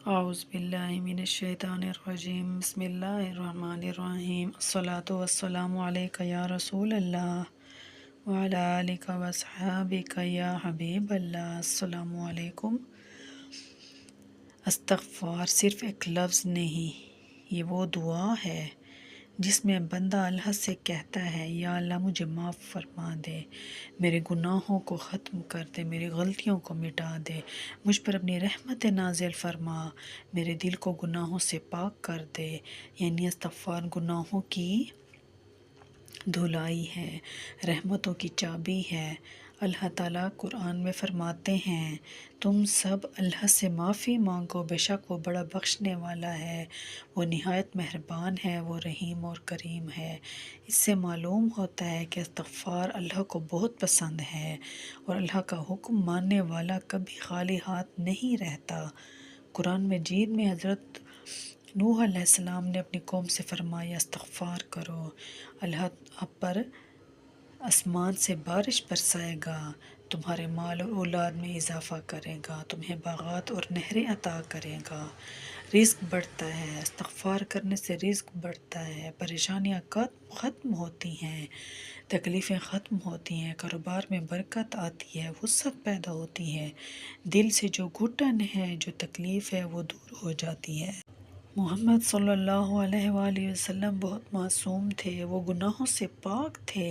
اعوذ باللہ من الشیطان الرجیم بسم اللہ الرحمن الرحیم الصلاۃ والسلام علیک یا رسول اللہ وعلی آلک واصحابک یا حبیب اللہ۔ السلام علیکم۔ استغفار صرف ایک لفظ نہیں، یہ وہ دعا ہے جس میں بندہ اللہ سے کہتا ہے یا اللہ مجھے معاف فرما دے، میرے گناہوں کو ختم کر دے، میری غلطیوں کو مٹا دے، مجھ پر اپنی رحمت نازل فرما، میرے دل کو گناہوں سے پاک کر دے۔ یعنی استغفار گناہوں کی دھلائی ہے، رحمتوں کی چابی ہے۔ اللہ تعالیٰ قرآن میں فرماتے ہیں تم سب اللہ سے معافی مانگو، بے شک وہ بڑا بخشنے والا ہے، وہ نہایت مہربان ہے، وہ رحیم اور کریم ہے۔ اس سے معلوم ہوتا ہے کہ استغفار اللہ کو بہت پسند ہے اور اللہ کا حکم ماننے والا کبھی خالی ہاتھ نہیں رہتا۔ قرآن مجید میں حضرت نوح علیہ السلام نے اپنی قوم سے فرمایا استغفار کرو، اللہ آپ پر آسمان سے بارش برسائے گا، تمہارے مال اور اولاد میں اضافہ کرے گا، تمہیں باغات اور نہریں عطا کرے گا، رزق بڑھتا ہے۔ استغفار کرنے سے رزق بڑھتا ہے، پریشانیاں ختم ہوتی ہیں، تکلیفیں ختم ہوتی ہیں، کاروبار میں برکت آتی ہے، وسعت پیدا ہوتی ہے، دل سے جو گھٹن ہے، جو تکلیف ہے وہ دور ہو جاتی ہے۔ محمد صلی اللہ علیہ وآلہ وسلم بہت معصوم تھے، وہ گناہوں سے پاک تھے،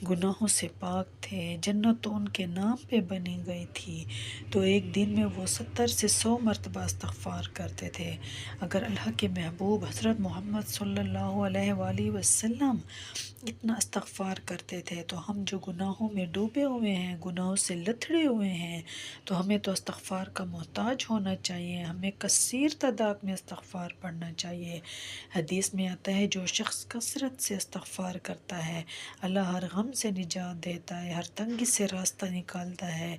گناہوں سے پاک تھے، جنت تو ان کے نام پہ بنی گئی تھی، تو ایک دن میں وہ 70 سے 100 مرتبہ استغفار کرتے تھے۔ اگر اللہ کے محبوب حضرت محمد صلی اللہ علیہ وآلہ وسلم اتنا استغفار کرتے تھے تو ہم جو گناہوں میں ڈوبے ہوئے ہیں، گناہوں سے لتھڑے ہوئے ہیں، تو ہمیں تو استغفار کا محتاج ہونا چاہیے، ہمیں کثیر تعداد میں استغفار پڑھنا چاہیے۔ حدیث میں آتا ہے جو شخص کثرت سے استغفار کرتا ہے اللہ ہر غم سے نجات دیتا ہے، ہر تنگی سے راستہ نکالتا ہے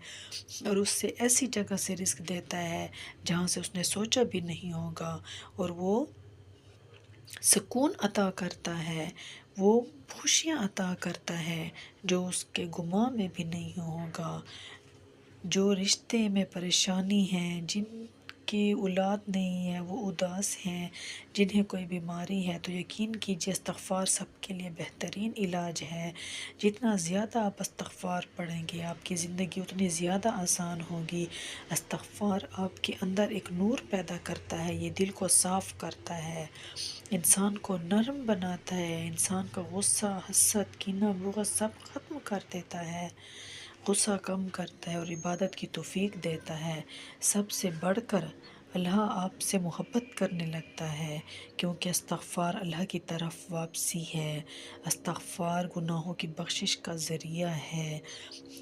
اور اس سے ایسی جگہ سے رزق دیتا ہے جہاں سے اس نے سوچا بھی نہیں ہوگا، اور وہ سکون عطا کرتا ہے، وہ خوشیاں عطا کرتا ہے جو اس کے گمان میں بھی نہیں ہوگا۔ جو رشتے میں پریشانی ہے، جن کی اولاد نہیں ہے وہ اداس ہیں، جنہیں کوئی بیماری ہے، تو یقین کیجیے استغفار سب کے لیے بہترین علاج ہے۔ جتنا زیادہ آپ استغفار پڑھیں گے آپ کی زندگی اتنی زیادہ آسان ہوگی۔ استغفار آپ کے اندر ایک نور پیدا کرتا ہے، یہ دل کو صاف کرتا ہے، انسان کو نرم بناتا ہے، انسان کا غصہ، حسد، کینہ، بغض سب ختم کر دیتا ہے، غصہ کم کرتا ہے اور عبادت کی توفیق دیتا ہے۔ سب سے بڑھ کر اللہ آپ سے محبت کرنے لگتا ہے، کیونکہ استغفار اللہ کی طرف واپسی ہے۔ استغفار گناہوں کی بخشش کا ذریعہ ہے۔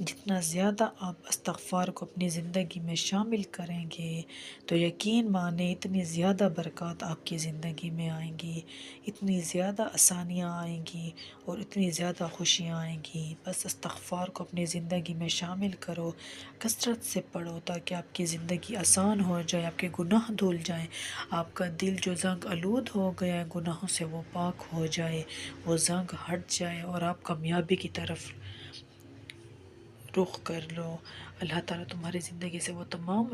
جتنا زیادہ آپ استغفار کو اپنی زندگی میں شامل کریں گے تو یقین مانیں اتنی زیادہ برکات آپ کی زندگی میں آئیں گی، اتنی زیادہ آسانیاں آئیں گی اور اتنی زیادہ خوشیاں آئیں گی۔ بس استغفار کو اپنی زندگی میں شامل کرو، کثرت سے پڑھو تاکہ آپ کی زندگی آسان ہو جائے، آپ کے گناہ دھل جائیں، آپ کا دل جو زنگ آلود ہو گیا ہے گناہوں سے وہ پاک ہو جائے، وہ زنگ ہٹ جائے اور آپ کامیابی کی طرف رخ کر لو۔ اللہ تعالیٰ تمہاری زندگی سے وہ تمام